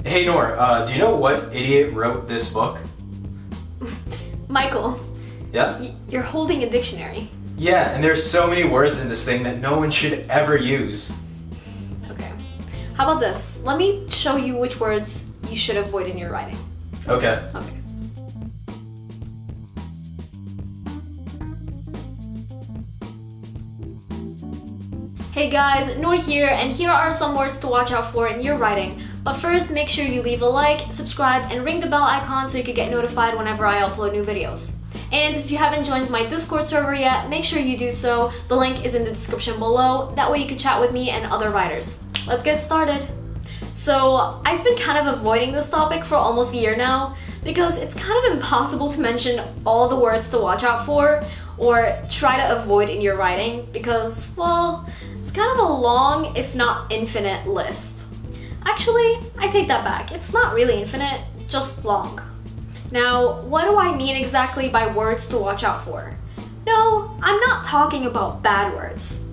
Hey Nour, do you know what idiot wrote this book? Michael, Yeah? you're holding a dictionary. Yeah, and there's so many words in this thing that no one should ever use. Okay. How about this? Let me show you which words you should avoid in your writing. Okay. Okay. Hey guys, Nour here, and here are some words to watch out for in your writing. But first, make sure you leave a like, subscribe, and ring the bell icon so you can get notified whenever I upload new videos. And if you haven't joined my Discord server yet, make sure you do so. The link is in the description below. That way you can chat with me and other writers. Let's get started. So, I've been kind of avoiding this topic for almost a year now because it's kind of impossible to mention all the words to watch out for or try to avoid in your writing because, well, it's kind of a long, if not infinite, list. Actually, I take that back. It's not really infinite, just long. Now, what do I mean exactly by words to watch out for? No, I'm not talking about bad words.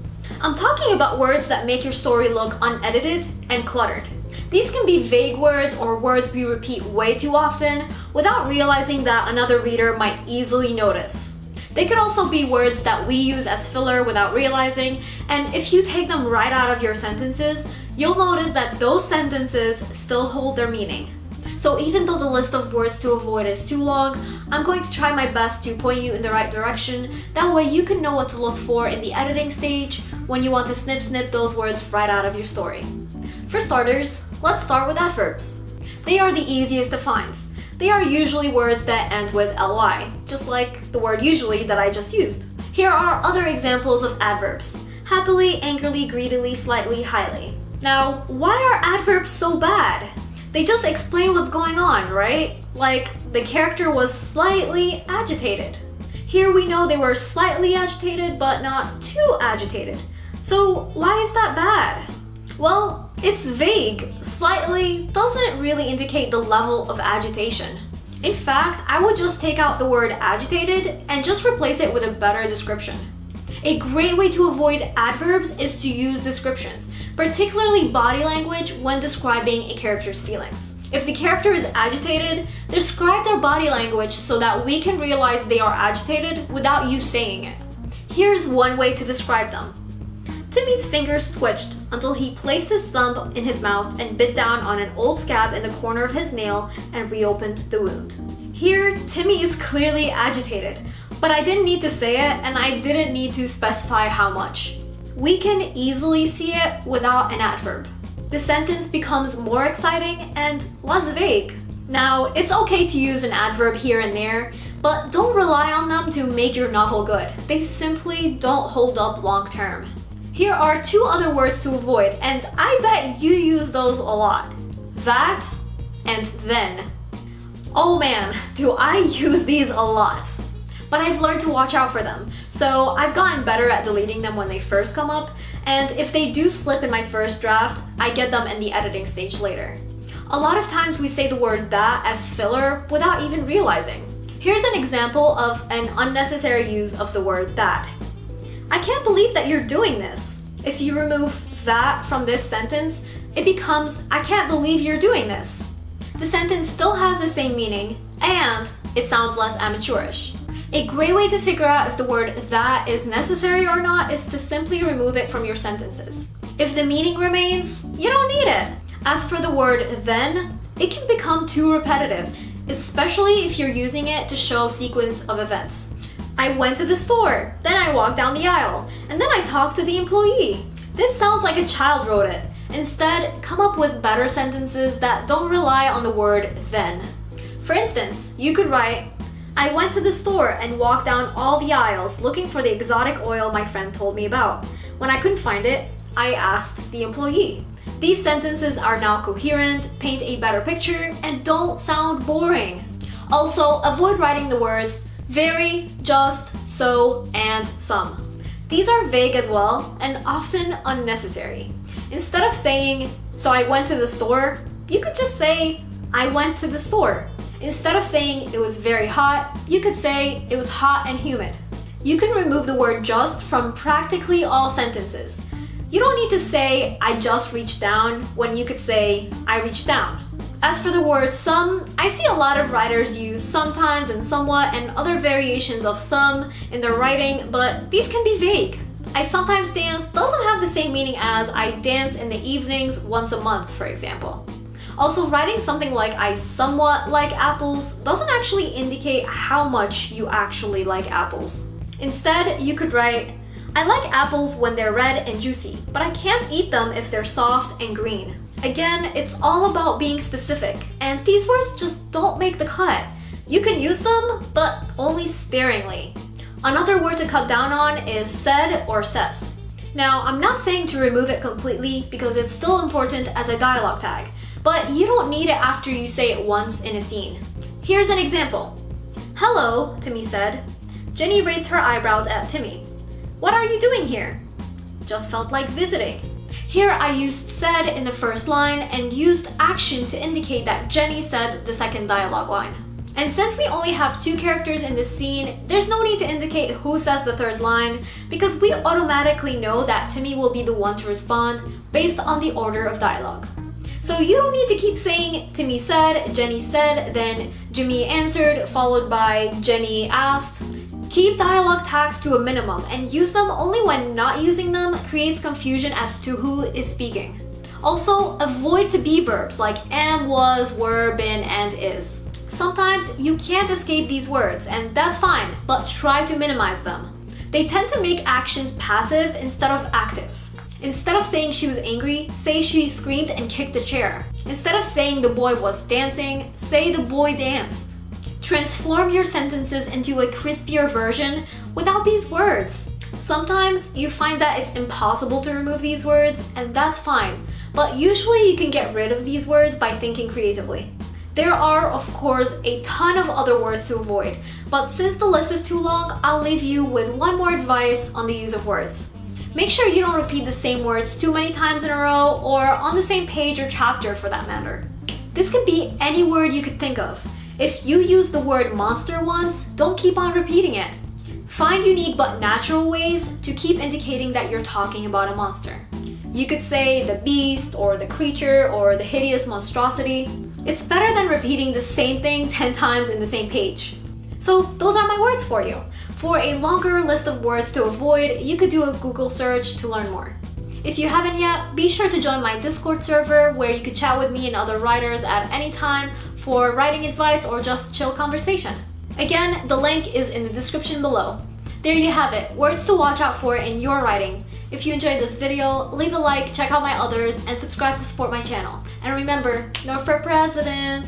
I'm talking about words that make your story look unedited and cluttered. These can be vague words or words we repeat way too often without realizing that another reader might easily notice. They could also be words that we use as filler without realizing, and if you take them right out of your sentences, you'll notice that those sentences still hold their meaning. So even though the list of words to avoid is too long, I'm going to try my best to point you in the right direction. That way you can know what to look for in the editing stage when you want to snip those words right out of your story. For starters, let's start with adverbs. They are the easiest to find. They are usually words that end with ly, just like the word usually that I just used. Here are other examples of adverbs. Happily, angrily, greedily, slightly, highly. Now, why are adverbs so bad? They just explain what's going on, right? Like, the character was slightly agitated. Here we know they were slightly agitated, but not too agitated. So why is that bad? Well, it's vague. Slightly doesn't really indicate the level of agitation. In fact, I would just take out the word agitated and just replace it with a better description. A great way to avoid adverbs is to use descriptions, particularly body language when describing a character's feelings. If the character is agitated, describe their body language so that we can realize they are agitated without you saying it. Here's one way to describe them. Timmy's fingers twitched until he placed his thumb in his mouth and bit down on an old scab in the corner of his nail and reopened the wound. Here, Timmy is clearly agitated, but I didn't need to say it and I didn't need to specify how much. We can easily see it without an adverb. The sentence becomes more exciting and less vague. Now, it's okay to use an adverb here and there, but don't rely on them to make your novel good. They simply don't hold up long term. Here are two other words to avoid, and I bet you use those a lot. That and then. Oh man, do I use these a lot. But I've learned to watch out for them, so I've gotten better at deleting them when they first come up, and if they do slip in my first draft, I get them in the editing stage later. A lot of times we say the word that as filler without even realizing. Here's an example of an unnecessary use of the word that. I can't believe that you're doing this. If you remove that from this sentence, it becomes I can't believe you're doing this. The sentence still has the same meaning, and it sounds less amateurish. A great way to figure out if the word that is necessary or not is to simply remove it from your sentences. If the meaning remains, you don't need it. As for the word then, it can become too repetitive, especially if you're using it to show a sequence of events. I went to the store, then I walked down the aisle, and then I talked to the employee. This sounds like a child wrote it. Instead, come up with better sentences that don't rely on the word then. For instance, you could write, I went to the store and walked down all the aisles looking for the exotic oil my friend told me about. When I couldn't find it, I asked the employee. These sentences are now coherent, paint a better picture, and don't sound boring. Also, avoid writing the words very, just, so, and some. These are vague as well and often unnecessary. Instead of saying, so I went to the store, you could just say, I went to the store. Instead of saying it was very hot, you could say it was hot and humid. You can remove the word just from practically all sentences. You don't need to say, I just reached down, when you could say, I reached down. As for the word some, I see a lot of writers use sometimes and somewhat and other variations of some in their writing, but these can be vague. I sometimes dance doesn't have the same meaning as I dance in the evenings once a month, for example. Also, writing something like I somewhat like apples doesn't actually indicate how much you actually like apples. Instead, you could write, I like apples when they're red and juicy, but I can't eat them if they're soft and green. Again, it's all about being specific, and these words just don't make the cut. You can use them, but only sparingly. Another word to cut down on is said or says. Now, I'm not saying to remove it completely because it's still important as a dialogue tag, but you don't need it after you say it once in a scene. Here's an example. Hello, Timmy said. Jenny raised her eyebrows at Timmy. What are you doing here? Just felt like visiting. Here I used said in the first line and used action to indicate that Jenny said the second dialogue line. And since we only have 2 characters in this scene, there's no need to indicate who says the third line because we automatically know that Timmy will be the one to respond based on the order of dialogue. So you don't need to keep saying Timmy said, Jenny said, then Jimmy answered, followed by Jenny asked. Keep dialogue tags to a minimum and use them only when not using them creates confusion as to who is speaking. Also, avoid to be verbs like am, was, were, been, and is. Sometimes you can't escape these words, and that's fine, but try to minimize them. They tend to make actions passive instead of active. Instead of saying she was angry, say she screamed and kicked the chair. Instead of saying the boy was dancing, say the boy danced. Transform your sentences into a crispier version without these words. Sometimes you find that it's impossible to remove these words, and that's fine, but usually you can get rid of these words by thinking creatively. There are, of course, a ton of other words to avoid, but since the list is too long, I'll leave you with one more advice on the use of words. Make sure you don't repeat the same words too many times in a row or on the same page or chapter for that matter. This could be any word you could think of. If you use the word monster once, don't keep on repeating it. Find unique but natural ways to keep indicating that you're talking about a monster. You could say the beast or the creature or the hideous monstrosity. It's better than repeating the same thing 10 times in the same page. So those are my words for you. For a longer list of words to avoid, you could do a Google search to learn more. If you haven't yet, be sure to join my Discord server where you could chat with me and other writers at any time for writing advice or just chill conversation. Again, the link is in the description below. There you have it, words to watch out for in your writing. If you enjoyed this video, leave a like, check out my others, and subscribe to support my channel. And remember, Nour for president!